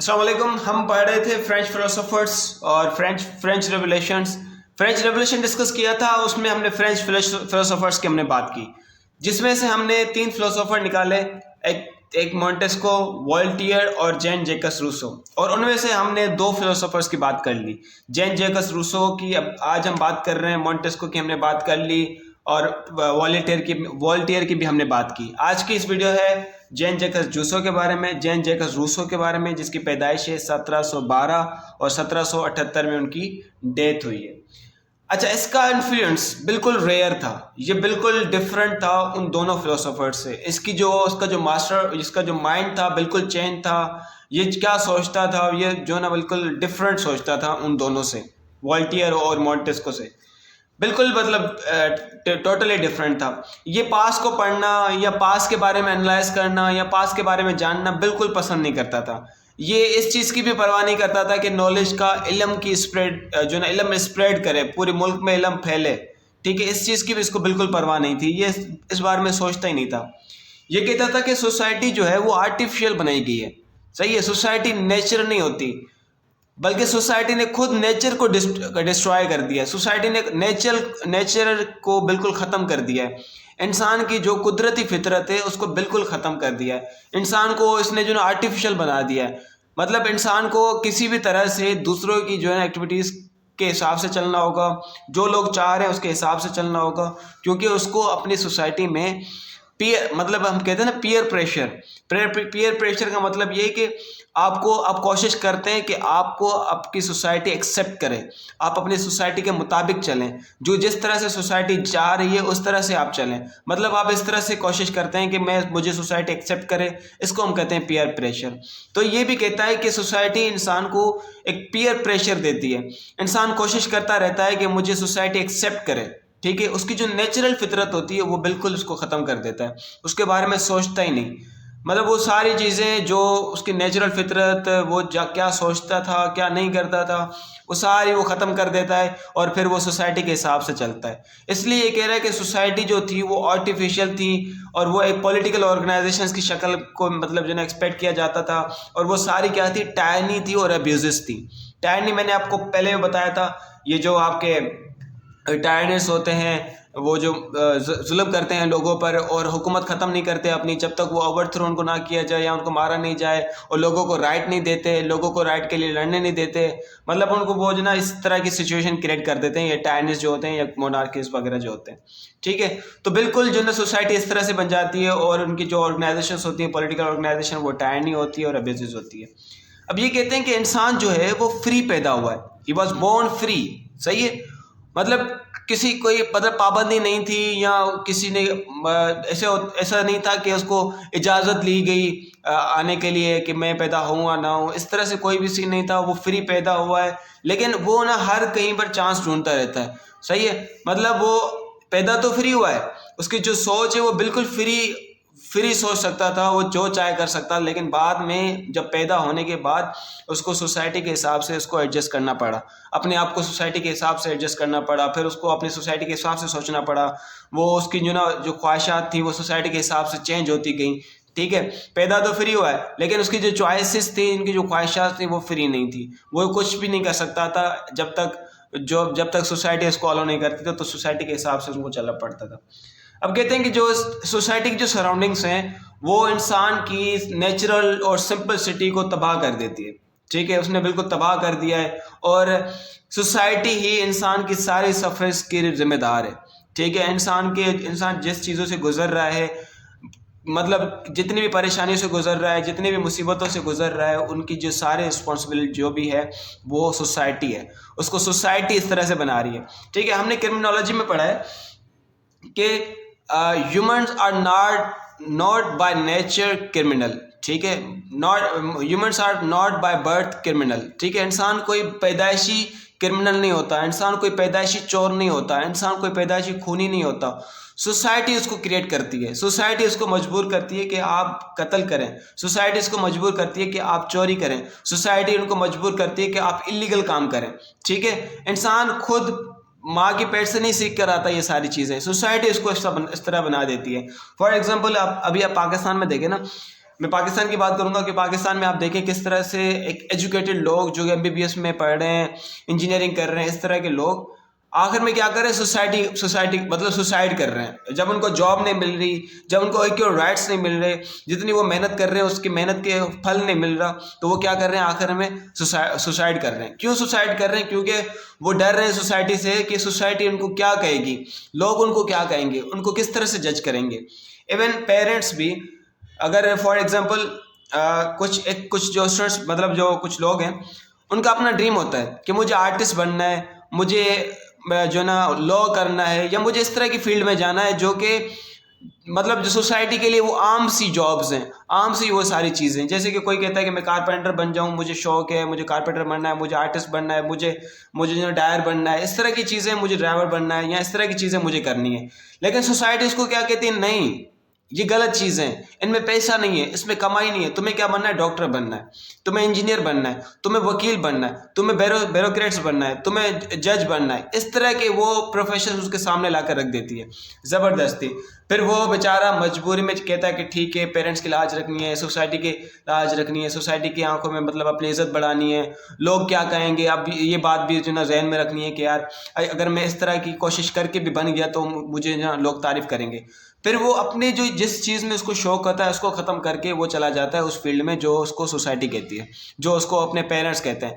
السلام علیکم. ہم پڑھ رہے تھے فرینچ فلسفرس اور French revolutions. French revolution discuss کیا تھا. اس میں ہم نے فرینچ فلسفرس کی ہم نے بات کی، جس میں سے ہم نے 3 فلسفر نکالے، ایک مونٹیسکو، وولٹیئر اور جین جیکس روسو. اور ان میں سے ہم نے 2 فلسفرس کی بات کر لی، جین جیکس روسو کی اب آج ہم بات کر رہے ہیں، مونٹیسکو کی ہم نے بات کر لی، اور وولٹیئر کی بھی ہم نے بات کی. آج کی اس ویڈیو ہے جین جیکس روسو کے بارے میں، جس کی پیدائش ہے 1712 اور 1778 میں ان کی ڈیتھ ہوئی ہے. اچھا، اس کا انفلوئنس بالکل ریئر تھا، یہ بالکل ڈفرینٹ تھا ان دونوں فلسفر سے. اس کا جو مائنڈ تھا بالکل چینج تھا. یہ کیا سوچتا تھا، یہ جو نا بالکل ڈفرینٹ سوچتا تھا ان دونوں سے، وولٹیئر اور مونٹیسکو سے. بالکل مطلب ٹوٹلی ڈفرینٹ تھا. یہ پاس کو پڑھنا یا پاس کے بارے میں انالائز کرنا یا پاس کے بارے میں جاننا بالکل پسند نہیں کرتا تھا. یہ اس چیز کی بھی پرواہ نہیں کرتا تھا کہ نالج کا علم کی اسپریڈ جو نا علم اسپریڈ کرے، پورے ملک میں علم پھیلے. ٹھیک ہے، اس چیز کی بھی اس کو بالکل پرواہ نہیں تھی. یہ اس بارے میں سوچتا ہی نہیں تھا. یہ کہتا تھا کہ سوسائٹی جو ہے وہ آرٹیفیشل بنائی گئی ہے. صحیح ہے، سوسائٹی نیچر نہیں ہوتی، بلکہ سوسائٹی نے خود نیچر کو ڈسٹرائے کر دیا ہے. سوسائٹی نے نیچر کو بالکل ختم کر دیا ہے. انسان کی جو قدرتی فطرت ہے اس کو بالکل ختم کر دیا ہے. انسان کو اس نے جو نا آرٹیفیشل بنا دیا ہے. مطلب انسان کو کسی بھی طرح سے دوسروں کی جو ہے نا ایکٹیویٹیز کے حساب سے چلنا ہوگا، جو لوگ چاہ رہے ہیں اس کے حساب سے چلنا ہوگا، کیونکہ اس کو اپنی سوسائٹی میں مطلب ہم کہتے ہیں نا پیئر پریشر کا مطلب یہ کہ آپ کوشش کرتے ہیں کہ آپ کو آپ کی سوسائٹی ایکسیپٹ کرے، آپ اپنی سوسائٹی کے مطابق چلیں، جو جس طرح سے سوسائٹی چاہ رہی ہے اس طرح سے آپ چلیں. مطلب آپ اس طرح سے کوشش کرتے ہیں کہ مجھے سوسائٹی ایکسیپٹ کرے. اس کو ہم کہتے ہیں پیئر پریشر. تو یہ بھی کہتا ہے کہ سوسائٹی انسان کو ایک پیئر پریشر دیتی ہے. انسان کوشش کرتا رہتا ہے کہ مجھے سوسائٹی ایکسیپٹ کرے. ٹھیک ہے، اس کی جو نیچرل فطرت ہوتی ہے وہ بالکل اس کو ختم کر دیتا ہے. اس کے بارے میں سوچتا ہی نہیں. مطلب وہ ساری چیزیں جو اس کی نیچرل فطرت، وہ کیا سوچتا تھا کیا نہیں کرتا تھا، وہ ساری وہ ختم کر دیتا ہے اور پھر وہ سوسائٹی کے حساب سے چلتا ہے. اس لیے یہ کہہ رہا ہے کہ سوسائٹی جو تھی وہ آرٹیفیشل تھی، اور وہ ایک پولیٹیکل آرگنائزیشنز کی شکل کو مطلب جو ہے ایکسپیکٹ کیا جاتا تھا. اور وہ ساری کیا تھی، ٹائرنی تھی اور ابیوزز تھی. ٹائرنی میں نے آپ کو پہلے بتایا تھا، یہ جو آپ کے ٹائرنس ہوتے ہیں وہ جو ظلم کرتے ہیں لوگوں پر اور حکومت ختم نہیں کرتے اپنی جب تک وہ اوور تھرو ان کو نہ کیا جائے یا ان کو مارا نہیں جائے، اور لوگوں کو رائٹ نہیں دیتے، لوگوں کو رائٹ کے لیے لڑنے نہیں دیتے. مطلب ان کو وہ جو نا اس طرح کی سچویشن کریٹ کر دیتے ہیں یہ ٹائرنس جو ہوتے ہیں یا مونارکیز وغیرہ جو ہوتے ہیں. ٹھیک ہے، تو بالکل جو نا سوسائٹی اس طرح سے بن جاتی ہے، اور ان کی جو آرگنائزیشنس ہوتی ہیں پولیٹیکل آرگنائزیشن، وہ ٹائرنی ہوتی ہے اور ابیوزز ہوتی ہے. اب یہ کہتے ہیں کہ انسان جو ہے وہ فری پیدا ہوا ہے، ہی واز بورن فری. صحیح ہے، مطلب کسی کوئی مطلب پابندی نہیں تھی، یا کسی نے ایسا نہیں تھا کہ اس کو اجازت لی گئی آنے کے لیے کہ میں پیدا ہوں یا نہ ہوں. اس طرح سے کوئی بھی سین نہیں تھا. وہ فری پیدا ہوا ہے، لیکن وہ نا ہر کہیں پر چانس ڈھونڈتا رہتا ہے. صحیح ہے، مطلب وہ پیدا تو فری ہوا ہے، اس کی جو سوچ ہے وہ بالکل فری سوچ سکتا تھا، وہ جو چاہے کر سکتا، لیکن بعد میں جب پیدا ہونے کے بعد اس کو سوسائٹی کے حساب سے اس کو ایڈجسٹ کرنا پڑا، اپنے آپ کو سوسائٹی کے حساب سے ایڈجسٹ کرنا پڑا، پھر اس کو اپنی سوسائٹی کے حساب سے سوچنا پڑا. وہ اس کی جو خواہشات تھیں وہ سوسائٹی کے حساب سے چینج ہوتی گئیں. ٹھیک ہے، پیدا تو فری ہوا ہے، لیکن اس کی جو چوائسیز تھیں، ان کی جو خواہشات تھیں وہ فری نہیں تھی. وہ کچھ بھی نہیں کر سکتا تھا جب تک سوسائٹی اس کو الاؤ نہیں کرتی تھی، تو سوسائٹی کے حساب سے اس کو چلنا پڑتا تھا. اب کہتے ہیں کہ جو سوسائٹی کی جو سراؤنڈنگس ہیں وہ انسان کی نیچرل اور سمپلسٹی کو تباہ کر دیتی ہے. ٹھیک ہے، اس نے بالکل تباہ کر دیا ہے، اور سوسائٹی ہی انسان کی ساری سفرز کی ذمہ دار ہے. ٹھیک ہے، انسان جس چیزوں سے گزر رہا ہے، مطلب جتنی بھی پریشانیوں سے گزر رہا ہے، جتنی بھی مصیبتوں سے گزر رہا ہے، ان کی جو سارے رسپانسبلٹی جو بھی ہے وہ سوسائٹی ہے. اس کو سوسائٹی اس طرح سے بنا رہی ہے. ٹھیک ہے، ہم نے کرمنالوجی میں پڑھا ہے کہ humans are not by nature criminal. ٹھیک ہے، humans are not by birth criminal. ٹھیک ہے، انسان کوئی پیدائشی کرمنل نہیں ہوتا، انسان کوئی پیدائشی چور نہیں ہوتا، انسان کوئی پیدائشی خونی نہیں ہوتا. سوسائٹی اس کو کریٹ کرتی ہے، سوسائٹی اس کو مجبور کرتی ہے کہ آپ قتل کریں، سوسائٹی اس کو مجبور کرتی ہے کہ آپ چوری کریں، سوسائٹی ان کو مجبور کرتی ہے کہ آپ اللیگل کام کریں. ٹھیک ہے، انسان خود ماں کی پیٹ سے نہیں سیکھ کر آتا یہ ساری چیزیں، سوسائٹی اس کو اس طرح بنا دیتی ہے. فار ایگزامپل ابھی آپ پاکستان میں دیکھیں نا، میں پاکستان کی بات کروں گا کہ پاکستان میں آپ دیکھیں کس طرح سے ایک ایجوکیٹڈ لوگ جو MBBS میں پڑھ رہے ہیں, انجینئرنگ کر رہے ہیں, اس طرح کے لوگ آخر میں کیا کر رہے ہیں, سوسائٹی مطلب سوسائڈ کر رہے ہیں. جب ان کو جاب نہیں مل رہی, جب ان کو ایکیور رائٹس نہیں مل رہے, جتنی وہ محنت کر رہے ہیں اس کی محنت کے پھل نہیں مل رہا, تو وہ کیا کر رہے ہیں, آخر میں سوسائڈ کر رہے ہیں. کیوں سوسائڈ کر رہے ہیں؟ کیونکہ وہ ڈر رہے ہیں سوسائٹی سے کہ سوسائٹی ان کو کیا کہے گی, لوگ ان کو کیا کہیں گے, ان کو کس طرح سے جج کریں گے. ایون پیرنٹس بھی, اگر فار ایگزامپل کچھ جو اسٹوڈنٹس مطلب جو کچھ لوگ ہیں ان کا اپنا ڈریم ہوتا ہے کہ مجھے آرٹسٹ بننا ہے, مجھے جو ہے نا لا کرنا ہے, یا مجھے اس طرح کی فیلڈ میں جانا ہے جو کہ مطلب جو سوسائٹی کے لیے وہ عام سی جابز ہیں, عام سی وہ ساری چیزیں. جیسے کہ کوئی کہتا ہے کہ میں کارپینٹر بن جاؤں, مجھے شوق ہے, مجھے کارپینٹر بننا ہے, مجھے آرٹسٹ بننا ہے, مجھے جو ڈائر بننا ہے, اس طرح کی چیزیں, مجھے ڈرائیور بننا ہے, یا اس طرح کی چیزیں مجھے کرنی ہے. لیکن سوسائٹی اس کو کیا کہتی ہے, نہیں یہ غلط چیزیں, ان میں پیسہ نہیں ہے, اس میں کمائی نہیں ہے. تمہیں کیا بننا ہے, ڈاکٹر بننا ہے, تمہیں انجینئر بننا ہے, تمہیں وکیل بننا ہے, تمہیں بیوروکریٹس بننا ہے, تمہیں جج بننا ہے. اس طرح کے وہ پروفیشن اس کے سامنے لا کر رکھ دیتی ہے زبردستی. پھر وہ بیچارہ مجبوری میں کہتا ہے کہ ٹھیک ہے, پیرنٹس کی لاج رکھنی ہے, سوسائٹی کی لاج رکھنی ہے, سوسائٹی کی آنکھوں میں مطلب اپنی عزت بڑھانی ہے, لوگ کیا کہیں گے. اب یہ بات بھی جو نا ذہن میں رکھنی ہے کہ یار اگر میں اس طرح کی کوشش کر کے بھی بن گیا تو مجھے جو لوگ تعریف کریں گے. پھر وہ اپنے جو جس چیز میں اس کو شوق ہوتا ہے اس کو ختم کر کے وہ چلا جاتا ہے اس فیلڈ میں جو اس کو سوسائٹی کہتی ہے, جو اس کو اپنے پیرنٹس کہتے ہیں.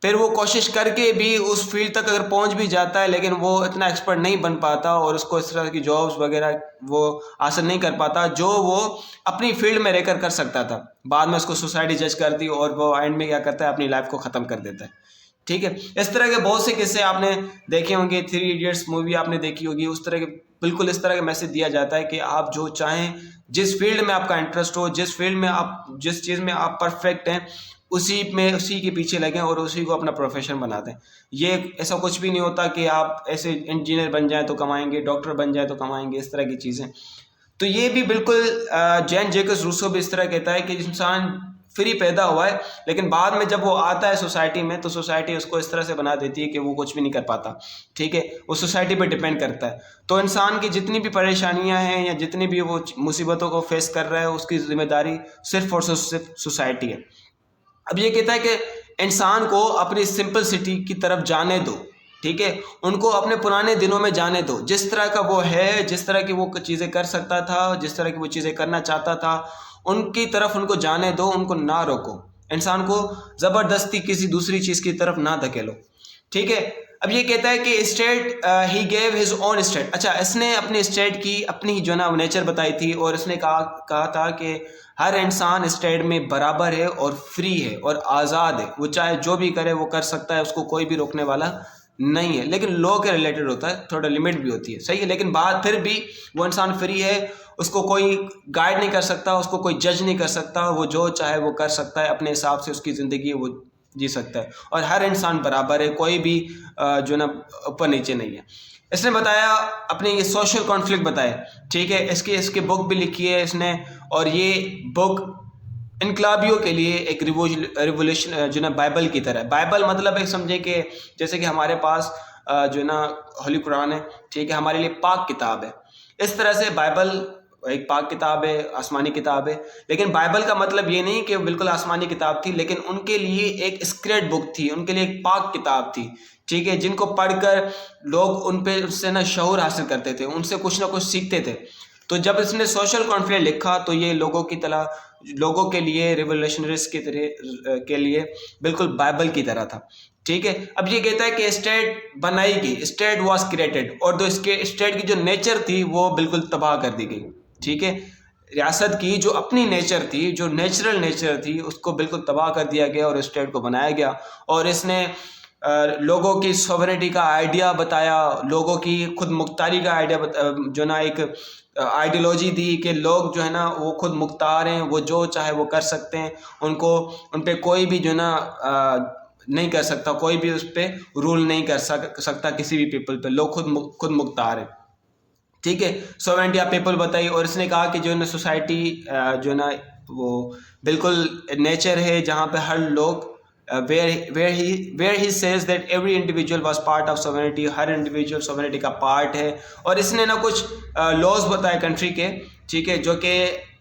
پھر وہ کوشش کر کے بھی اس فیلڈ تک اگر پہنچ بھی جاتا ہے لیکن وہ اتنا ایکسپرٹ نہیں بن پاتا اور اس کو اس طرح کی جابس وغیرہ وہ حاصل نہیں کر پاتا جو وہ اپنی فیلڈ میں رہ کر سکتا تھا. بعد میں اس کو سوسائٹی جج کرتی اور وہ اینڈ میں کیا کرتا ہے, اپنی لائف کو ختم کر دیتا ہے. ٹھیک ہے, اس طرح کے بہت سے قصے آپ نے دیکھے ہوں گے, 3 ایڈیٹس مووی آپ نے دیکھی ہوگی, اس طرح کے بالکل اس طرح کا میسج دیا جاتا ہے کہ آپ جو چاہیں, جس فیلڈ میں آپ کا انٹرسٹ ہو, جس فیلڈ میں آپ جس چیز میں آپ پرفیکٹ ہیں, اسی کے پیچھے لگیں اور اسی کو اپنا پروفیشن بنا دیں. یہ ایسا کچھ بھی نہیں ہوتا کہ آپ ایسے انجینئر بن جائیں تو کمائیں گے, ڈاکٹر بن جائیں تو کمائیں گے, اس طرح کی چیزیں. تو یہ بھی بالکل جین جیکبس روسو بھی اس طرح کہتا ہے کہ انسان فری پیدا ہوا ہے لیکن بعد میں جب وہ آتا ہے سوسائٹی میں تو سوسائٹی اس کو اس طرح سے بنا دیتی ہے کہ وہ کچھ بھی نہیں کر پاتا. ٹھیک ہے, وہ سوسائٹی پہ ڈپینڈ کرتا ہے. تو انسان کی جتنی بھی پریشانیاں ہیں یا جتنی بھی وہ مصیبتوں کو فیس کر رہا ہے اس کی ذمہ داری صرف اور صرف سوسائٹی ہے. اب یہ کہتا ہے کہ انسان کو اپنی سمپلسٹی کی طرف جانے دو. ٹھیک ہے, ان کو اپنے پرانے دنوں میں جانے دو, جس طرح کا وہ ہے, جس طرح کی وہ چیزیں کر سکتا تھا, جس طرح کی وہ چیزیں کرنا چاہتا تھا, ان کی طرف ان کو جانے دو, ان کو نہ روکو. انسان کو زبردستی کسی دوسری چیز کی طرف نہ دھکیلو. ٹھیک ہے, اب یہ کہتا ہے کہ اسٹیٹ ہی گیو ہز اون اسٹیٹ. اچھا, اس نے اپنے اسٹیٹ کی اپنی جو نا نیچر بتائی تھی اور اس نے کہا تھا کہ ہر انسان اسٹیٹ میں برابر ہے اور فری ہے اور آزاد ہے, وہ چاہے جو بھی کرے وہ کر سکتا ہے, اس کو کوئی بھی روکنے والا نہیں ہے. لیکن لا کے ریلیٹڈ ہوتا ہے, تھوڑا لمٹ بھی ہوتی ہے, صحیح ہے, لیکن بعد پھر بھی وہ انسان فری ہے, اس کو کوئی گائیڈ نہیں کر سکتا, اس کو کوئی جج نہیں کر سکتا, وہ جو چاہے وہ کر سکتا ہے, اپنے حساب سے اس کی زندگی وہ جی سکتا ہے. اور ہر انسان برابر ہے, کوئی بھی جو نا اوپر نیچے نہیں ہے. اس نے بتایا اپنے یہ سوشل کانفلکٹ بتایا. ٹھیک ہے, اس کی بک بھی لکھی ہے اس نے, اور یہ بک انقلابیوں کے لیے ایک ریولیوشن جو نا بائبل کی طرح ہے. بائبل مطلب ایک سمجھے کہ جیسے کہ ہمارے پاس جو نا ہولی قرآن ہے, ٹھیک ہے, ہمارے لیے پاک کتاب ہے, اس طرح سے بائبل ایک پاک کتاب ہے, آسمانی کتاب ہے. لیکن بائبل کا مطلب یہ نہیں کہ وہ بالکل آسمانی کتاب تھی, لیکن ان کے لیے ایک سیکریٹ بک تھی, ان کے لیے ایک پاک کتاب تھی. ٹھیک ہے, جن کو پڑھ کر لوگ ان پہ اس سے نا شعور حاصل کرتے تھے, ان سے کچھ نہ کچھ سیکھتے تھے. تو جب اس نے سوشل کانفلکٹ لکھا تو یہ لوگوں کے لیے ریولیوشنریز کے لیے بالکل بائبل کی طرح تھا. ٹھیک ہے, اب یہ کہتا ہے کہ اسٹیٹ بنائی گئی, اسٹیٹ واز کریٹڈ, اور جو اس کے اسٹیٹ کی جو نیچر تھی وہ بالکل تباہ کر دی گئی. ٹھیک ہے, ریاست کی جو اپنی نیچر تھی, جو نیچرل نیچر تھی, اس کو بالکل تباہ کر دیا گیا اور اسٹیٹ کو بنایا گیا. اور اس نے لوگوں کی سوورنٹی کا آئیڈیا بتایا, لوگوں کی خود مختاری کا آئیڈیا جو نا ایک آئیڈیالوجی دی کہ لوگ جو ہے نا وہ خود مختار ہیں, وہ جو چاہے وہ کر سکتے ہیں, ان پہ کوئی بھی جو ہے نا نہیں کر سکتا, کوئی بھی اس پہ رول نہیں کر سکتا کسی بھی پیپل پہ, لوگ خود مختار ہیں. ٹھیک ہے, سوورنٹی آف پیپل بتائی. اور اس نے کہا کہ جو ہے نا سوسائٹی جو ہے نا وہ بالکل نیچر ہے جہاں پہ ہر لوگ where he says that every individual was part of sovereignty, Hare individual sovereignty کا پارٹ ہے. اور اس نے نا کچھ لاز بتائے کنٹری کے, ٹھیک ہے, جو کہ